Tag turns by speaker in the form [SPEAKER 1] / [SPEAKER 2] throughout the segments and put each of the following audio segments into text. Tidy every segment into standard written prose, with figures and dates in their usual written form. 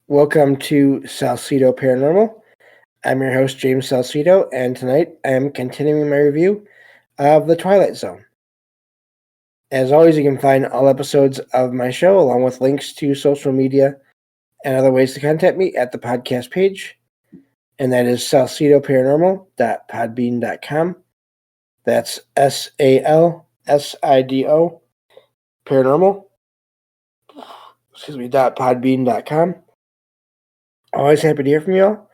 [SPEAKER 1] Welcome to Salsidoparanormal. I'm your host, James Salsido, and tonight I am continuing my review of The Twilight Zone. As always, you can find all episodes of my show along with links to social media and other ways to contact me at the podcast page, and that is salsidoparanormal.podbean.com. That's SALSIDO paranormal, .podbean.com. Always happy to hear from you all.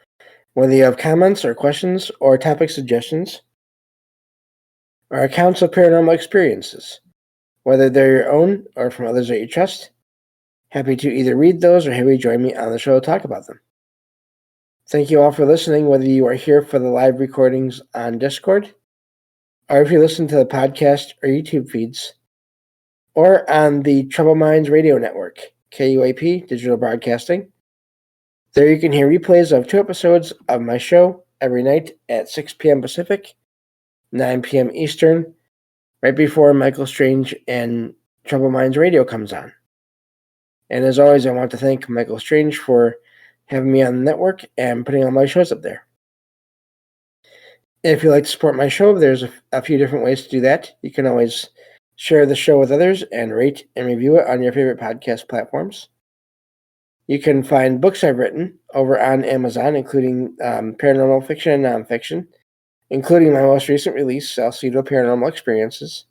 [SPEAKER 1] Whether you have comments or questions or topic suggestions or accounts of paranormal experiences, whether they're your own or from others that you trust, happy to either read those or have you join me on the show to talk about them. Thank you all for listening, whether you are here for the live recordings on Discord, or if you listen to the podcast or YouTube feeds, or on the Troubled Minds Radio Network, KUAP Digital Broadcasting. There you can hear replays of 2 episodes of my show every night at 6 p.m. Pacific, 9 p.m. Eastern, right before Michael Strange and Troubled Minds Radio comes on. And as always, I want to thank Michael Strange for having me on the network and putting all my shows up there. If you'd like to support my show, there's a few different ways to do that. You can always share the show with others and rate and review it on your favorite podcast platforms. You can find books I've written over on Amazon, including paranormal fiction and nonfiction, including my most recent release, Salsido Paranormal Experiences.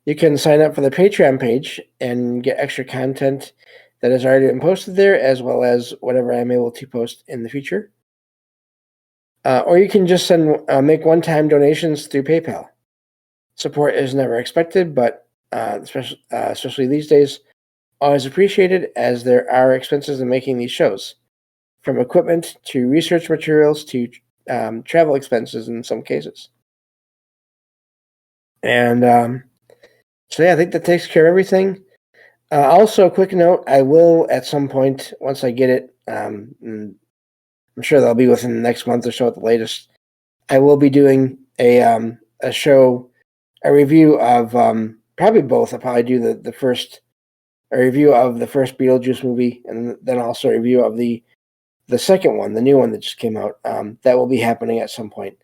[SPEAKER 1] You can sign up for the Patreon page and get extra content that has already been posted there, as well as whatever I'm able to post in the future. Or you can just make one-time donations through PayPal. Support is never expected, but especially these days, always appreciated, as there are expenses in making these shows, from equipment to research materials to travel expenses in some cases. And so yeah, I think that takes care of everything. Also, a quick note, I will at some point, once I get it, I'm sure that'll be within the next month or so at the latest, I will be doing a show, a review of probably both. I'll probably do a review of the first Beetlejuice movie, and then also a review of the second one, the new one that just came out. That will be happening at some point.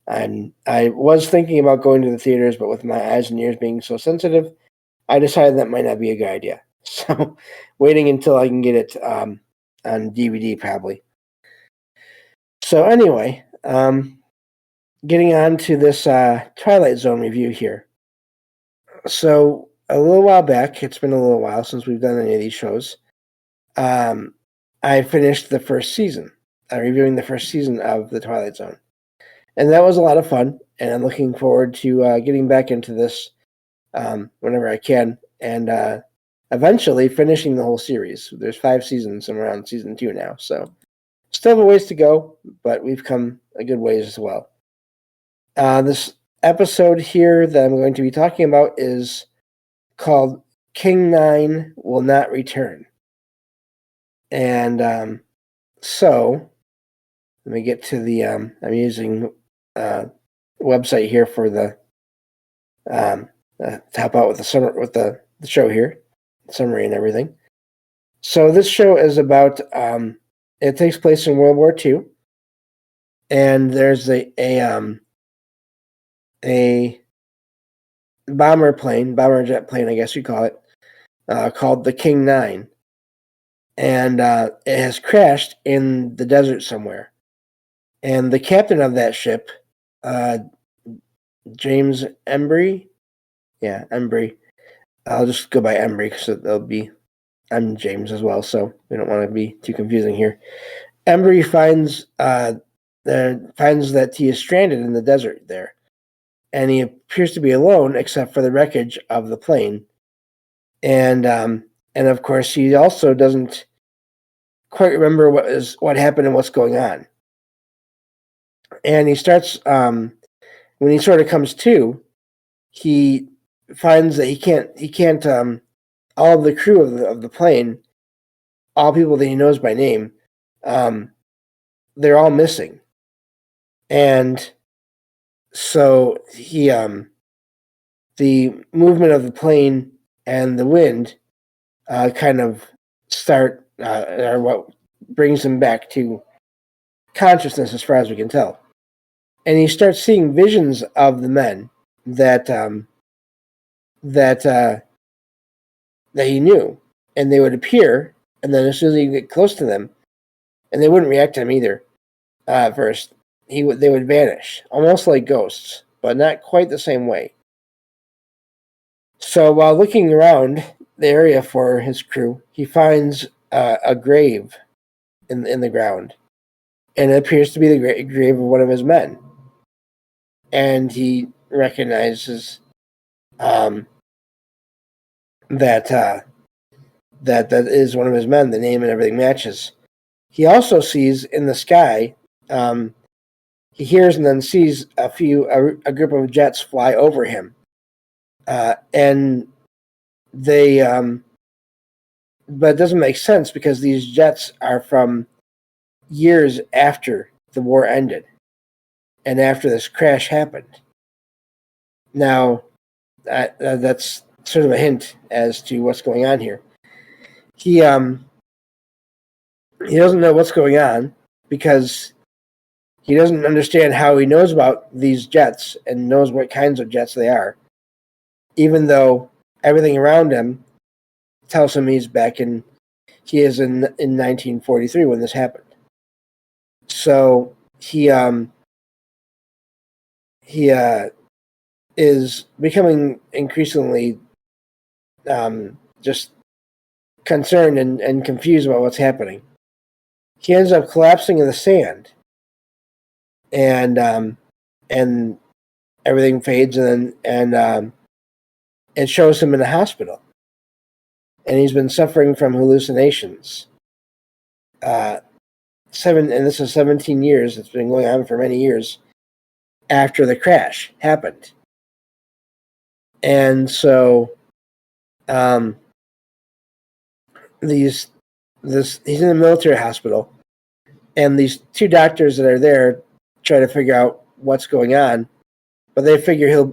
[SPEAKER 1] And I was thinking about going to the theaters, but with my eyes and ears being so sensitive, I decided that might not be a good idea. So waiting until I can get it on DVD probably. So anyway, getting on to this Twilight Zone review here. So a little while back, it's been a little while since we've done any of these shows, I finished the first season, reviewing the first season of The Twilight Zone. And that was a lot of fun, and I'm looking forward to getting back into this whenever I can, and eventually finishing the whole series. There's 5 seasons, and we're on season 2 now, so still have a ways to go, but we've come a good ways as well. This episode here that I'm going to be talking about is called King 9 Will Not Return. And so let me get to the I'm using website here for the to help out with the show here, summary and everything. So this show is about it takes place in World War II, and there's a bomber jet plane, I guess you call it, called the King 9. And it has crashed in the desert somewhere. And the captain of that ship, James Embry, I'll just go by Embry because I'm James as well, so we don't want to be too confusing here. Embry finds that he is stranded in the desert there, and he appears to be alone except for the wreckage of the plane. And of course, he also doesn't quite remember what happened and what's going on. And he starts when he sort of comes to, he finds that he can't all of the crew of the plane, all people that he knows by name, they're all missing. And so he the movement of the plane and the wind kind of start or what brings him back to consciousness, as far as we can tell. And he starts seeing visions of the men that that he knew, and they would appear, and then as soon as he get close to them, and they wouldn't react to him either. At first, they would vanish, almost like ghosts, but not quite the same way. So while looking around the area for his crew, he finds a grave in the ground, and it appears to be the grave of one of his men. And he recognizes that is one of his men. The name and everything matches. He also sees in the sky. He hears and then sees a group of jets fly over him, and they. But it doesn't make sense because these jets are from years after the war ended, and after this crash happened. Now, that's sort of a hint as to what's going on here. He doesn't know what's going on because he doesn't understand how he knows about these jets and knows what kinds of jets they are, even though everything around him tells him he is in 1943 when this happened. So he is becoming increasingly just concerned and confused about what's happening. He ends up collapsing in the sand, and everything fades, and it shows him in a hospital, and he's been suffering from hallucinations. And this is 17 years. It's been going on for many years after the crash happened, and so he's in a military hospital, and these two doctors that are there try to figure out what's going on, but they figure he'll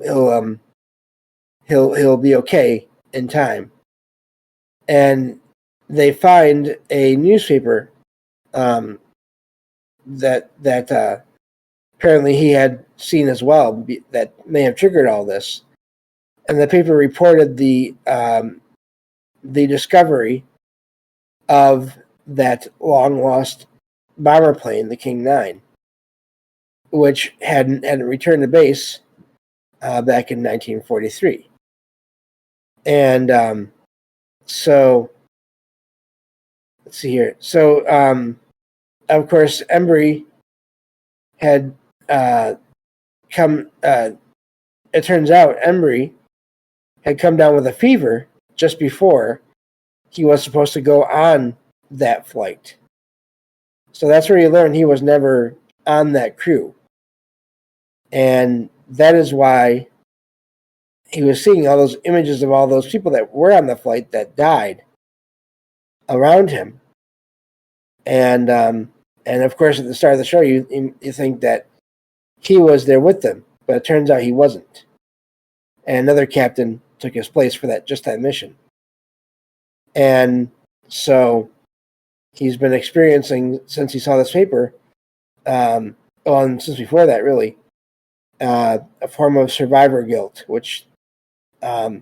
[SPEAKER 1] be okay in time. And they find a newspaper that apparently he had seen as well that may have triggered all this. And the paper reported the discovery of that long lost bomber plane, the King 9, which hadn't returned to base back in 1943. And so let's see here. So of course, Embry had come. It turns out Embry had come down with a fever just before he was supposed to go on that flight. So that's where he learned he was never on that crew. And that is why he was seeing all those images of all those people that were on the flight that died around him. And of course, at the start of the show, you think that he was there with them, but it turns out he wasn't. And another captain took his place for that mission. And so he's been experiencing, since he saw this paper, and since before that, really, a form of survivor guilt, which has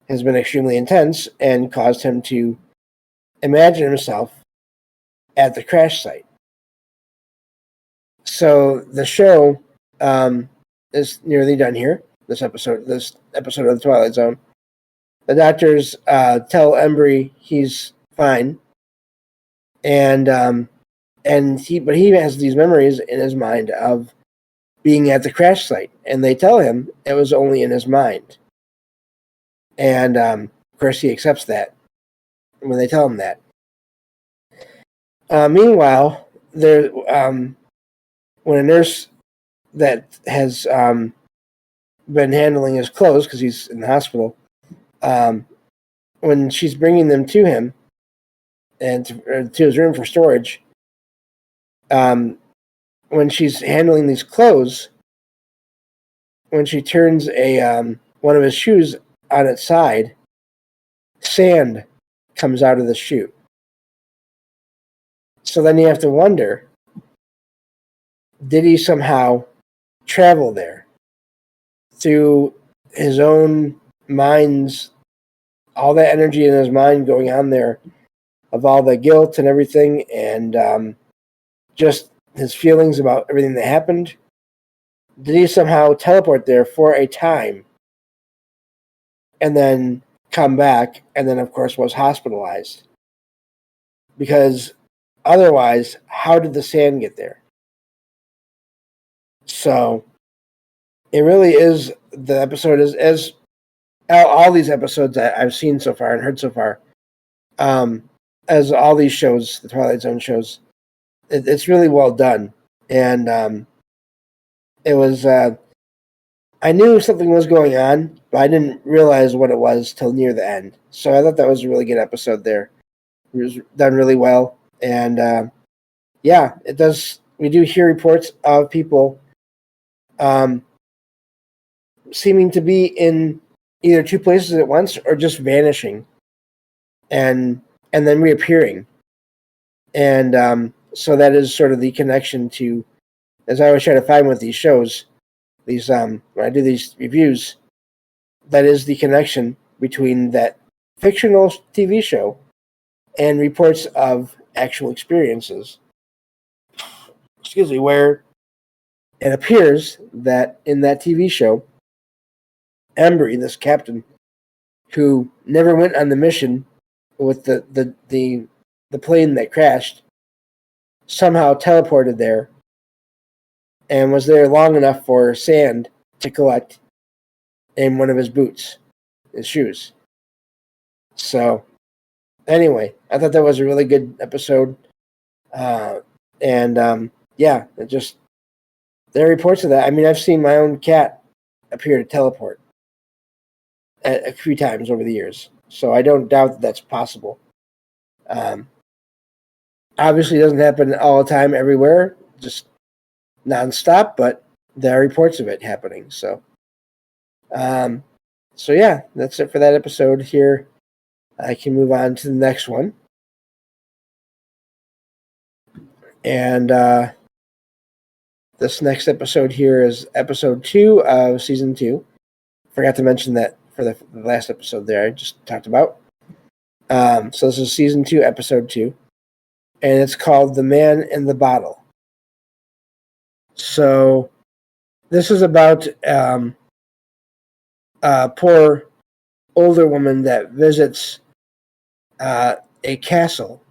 [SPEAKER 1] been extremely intense and caused him to imagine himself at the crash site. So the show is nearly done here. This episode of the Twilight Zone. The doctors tell Embry he's fine, but he has these memories in his mind of being at the crash site, and they tell him it was only in his mind. And of course, he accepts that when they tell him that. Meanwhile, when a nurse that has been handling his clothes because he's in the hospital, when she's bringing them to him and to his room for storage, when she's handling these clothes, when she turns one of his shoes on its side, sand comes out of the shoe. So then you have to wonder, did he somehow travel there through his own mind's, all that energy in his mind going on there of all the guilt and everything, and just his feelings about everything that happened? Did he somehow teleport there for a time and then come back, and then, of course, was hospitalized? Because otherwise, how did the sand get there? So it really is, the episode is, as all these episodes that I've seen so far and heard so far, as all these shows, the Twilight Zone shows, it's really well done. And it was, I knew something was going on, but I didn't realize what it was till near the end. So I thought that was a really good episode there. It was done really well. And yeah, it does. We do hear reports of people seeming to be in either two places at once or just vanishing and then reappearing. And so that is sort of the connection to, as I always try to find with these shows, these when I do these reviews, that is the connection between that fictional TV show and reports of actual experiences. Excuse me, where it appears that in that TV show, Embry, this captain, who never went on the mission with the plane that crashed, somehow teleported there and was there long enough for sand to collect in one of his boots, his shoes. So, anyway, I thought that was a really good episode. Yeah, it just, there are reports of that. I mean, I've seen my own cat appear to teleport a few times over the years. So I don't doubt that that's possible. Obviously, it doesn't happen all the time everywhere, just nonstop, but there are reports of it happening. So yeah, that's it for that episode here. I can move on to the next one. And this next episode here is episode 2 of season 2. Forgot to mention that for the last episode there I just talked about. So this is season 2, episode 2. And it's called The Man in the Bottle. So this is about a poor older woman that visits a castle.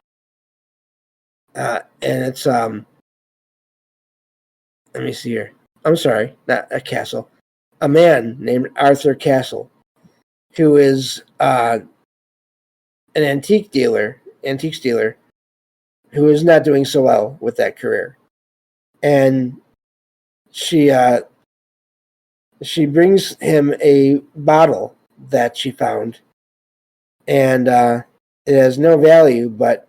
[SPEAKER 1] And it's, let me see here. I'm sorry, not a castle. A man named Arthur Castle, who is an antiques dealer, who is not doing so well with that career. And she brings him a bottle that she found, and it has no value, but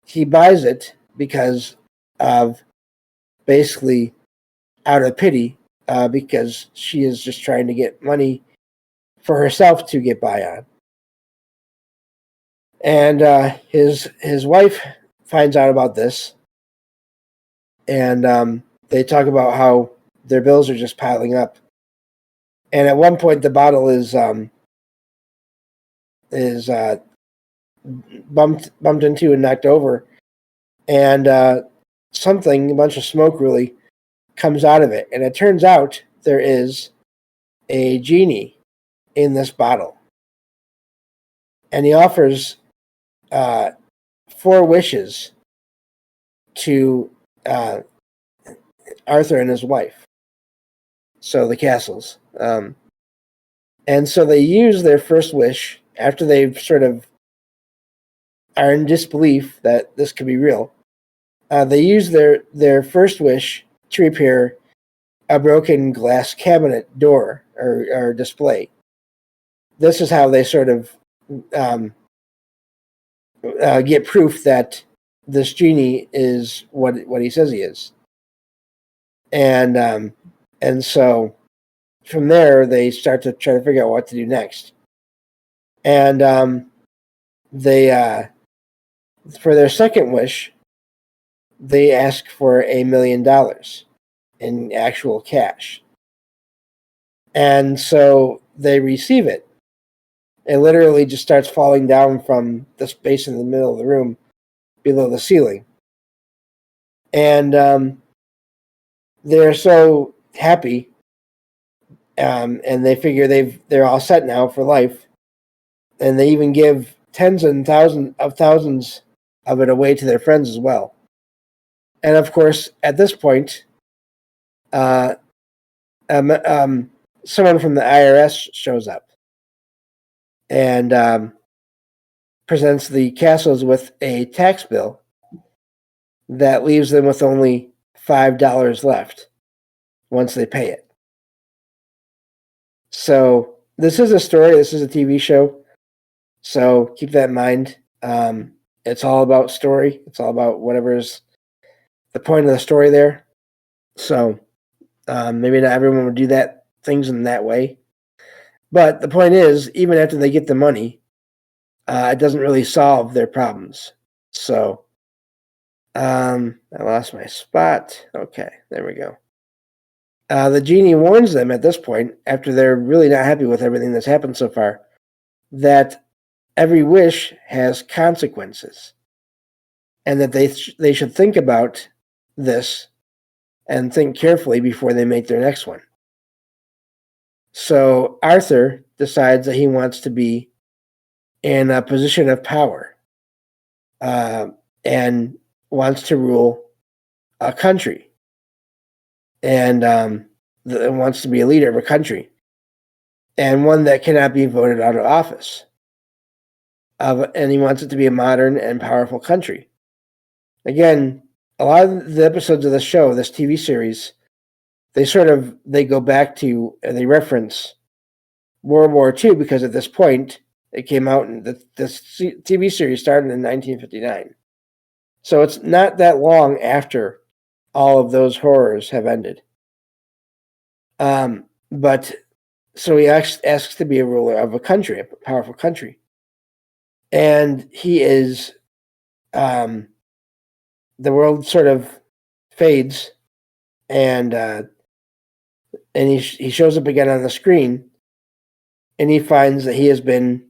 [SPEAKER 1] he buys it because of, basically out of pity, because she is just trying to get money for herself to get by on. And his wife finds out about this, and they talk about how their bills are just piling up. And at one point, the bottle is bumped into and knocked over, and a bunch of smoke really comes out of it. And it turns out there is a genie in this bottle, and he offers 4 wishes to Arthur and his wife, so the Castles. And so they use their first wish after they've sort of are in disbelief that this could be real. They use their first wish to repair a broken glass cabinet door or display. This is how they sort of get proof that this genie is what he says he is. And so from there, they start to try to figure out what to do next. And they, for their second wish, they ask for $1 million in actual cash. And so they receive it. It literally just starts falling down from the space in the middle of the room below the ceiling. And they're so happy, and they figure they're all set now for life. And they even give tens and thousands of it away to their friends as well. And of course, at this point, someone from the IRS shows up and presents the Castles with a tax bill that leaves them with only $5 left once they pay it. So this is a story. This is a TV show. So keep that in mind. It's all about story. It's all about whatever's the point of the story there. So maybe not everyone would do things in that way. But the point is, even after they get the money, it doesn't really solve their problems. So I lost my spot. Okay, there we go. The genie warns them at this point, after they're really not happy with everything that's happened so far, that every wish has consequences, and that they should think about this and think carefully before they make their next one. So Arthur decides that he wants to be in a position of power and wants to rule a country, and wants to be a leader of a country, and one that cannot be voted out of office. And he wants it to be a modern and powerful country. Again, a lot of the episodes of the show, this TV series, they go back to, they reference World War II, because at this point, it came out, and this TV series started in 1959. So it's not that long after all of those horrors have ended. But so he asks to be a ruler of a country, a powerful country. And he is, the world sort of fades, and he shows up again on the screen, and he finds that he has been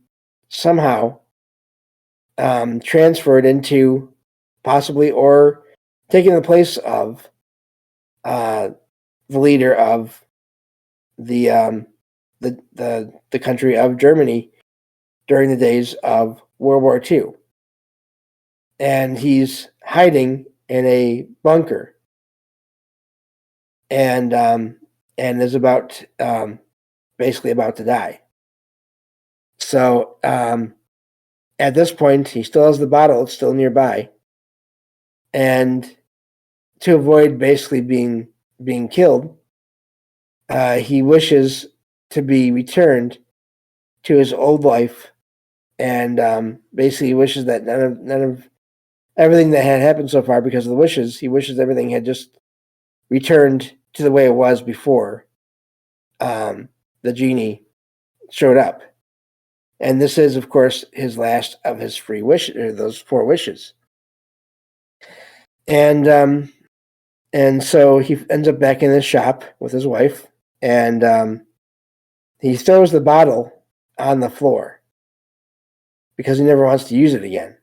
[SPEAKER 1] somehow transferred into, possibly, or taking the place of the leader of the country of Germany during the days of World War II. And he's hiding in a bunker, and is about basically about to die. So at this point, he still has the bottle; it's still nearby, and to avoid basically being killed, he wishes to be returned to his old life, and basically wishes that none of everything that had happened so far, because of the wishes, he wishes everything had just returned to the way it was before the genie showed up. And this is, of course, his last of his free wishes, or those 4 wishes. And so he ends up back in his shop with his wife, and he throws the bottle on the floor because he never wants to use it again.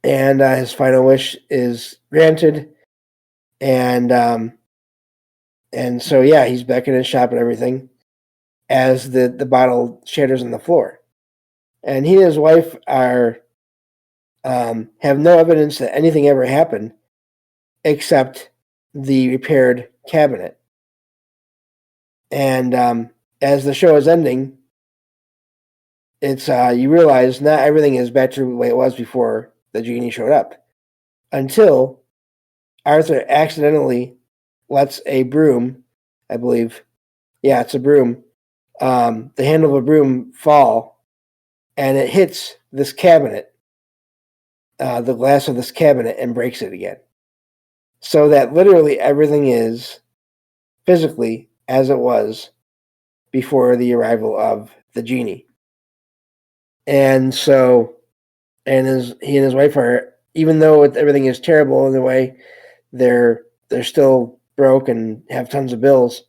[SPEAKER 1] And his final wish is granted, and so yeah, he's back in his shop and everything, as the bottle shatters on the floor. And he and his wife are have no evidence that anything ever happened except the repaired cabinet. And as the show is ending, it's you realize not everything is back to the way it was before the genie showed up, until Arthur accidentally lets a broom, I believe, yeah, it's a broom, the handle of a broom fall, and it hits this cabinet, the glass of this cabinet, and breaks it again. So that literally everything is physically as it was before the arrival of the genie. And so, he and his wife are, even though everything is terrible in the way, they're still broke and have tons of bills.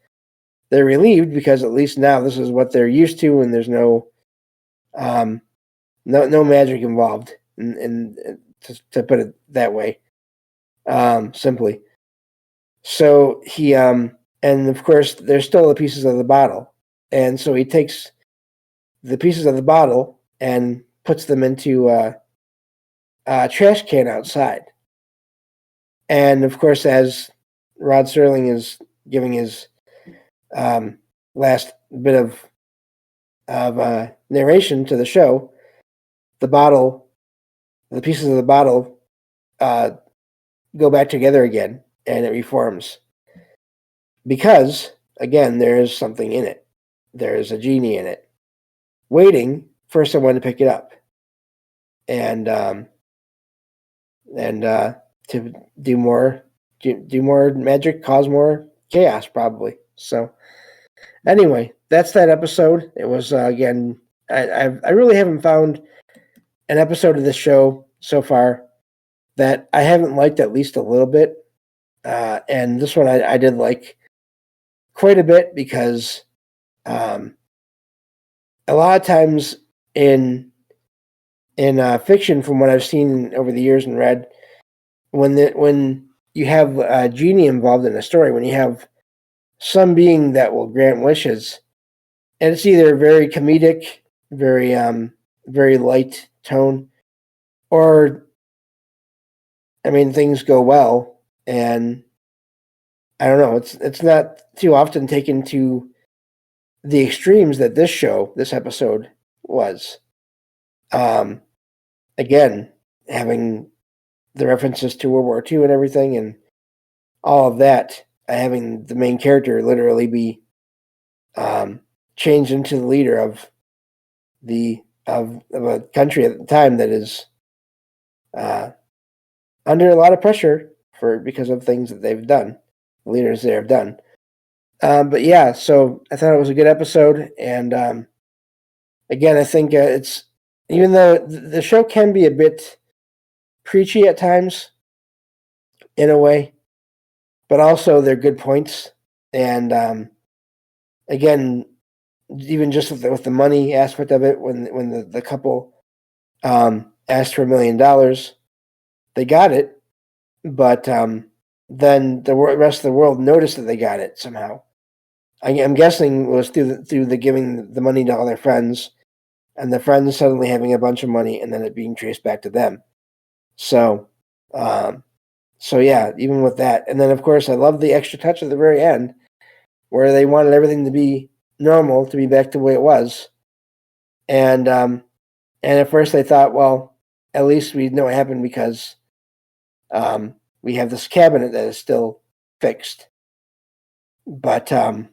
[SPEAKER 1] They're relieved because at least now this is what they're used to, and there's no magic involved. And to put it that way, simply. So he and of course there's still the pieces of the bottle, and so he takes the pieces of the bottle and puts them into a trash can outside. And of course, as Rod Serling is giving his last bit of narration to the show, the pieces of the bottle go back together again, and it reforms. Because, again, there is something in it. There is a genie in it, waiting for someone to pick it up, and to do more magic, cause more chaos, probably. So, anyway, that's that episode. It was again. I really haven't found an episode of this show so far that I haven't liked at least a little bit, and this one I did like quite a bit because a lot of times in fiction, from what I've seen over the years and read, when you have a genie involved in a story, when you have some being that will grant wishes, and it's either very comedic, very very light tone, or things go well, and I don't know, it's not too often taken to the extremes that this episode was. Again, having the references to World War II and everything, and all of that, having the main character literally be changed into the leader of a country at the time that is under a lot of pressure because of things that they've done, leaders there have done. But yeah, so I thought it was a good episode, and again, I think it's, even though the show can be a bit preachy at times, in a way, but also they're good points, and again, even just with the money aspect of it, when the couple asked for $1 million, they got it, but then the rest of the world noticed that they got it somehow. I'm guessing it was through the giving the money to all their friends, and the friends suddenly having a bunch of money, and then it being traced back to them. So yeah, even with that, and then of course I love the extra touch at the very end, where they wanted everything to be normal, to be back to the way it was, and at first they thought, well, at least we know what happened because we have this cabinet that is still fixed, but in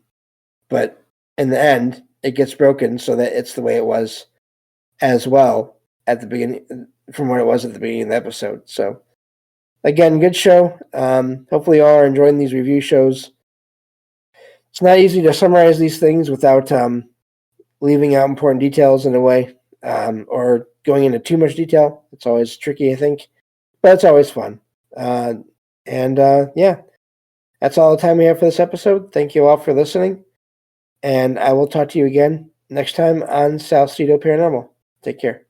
[SPEAKER 1] the end it gets broken so that it's the way it was as well at the beginning, from what it was at the beginning of the episode. So again, good show. Hopefully you all are enjoying these review shows. It's not easy to summarize these things without leaving out important details in a way, or going into too much detail. It's always tricky, I think, but it's always fun. Yeah, that's all the time we have for this episode. Thank you all for listening, and I will talk to you again next time on Salsidoparanormal. Take care.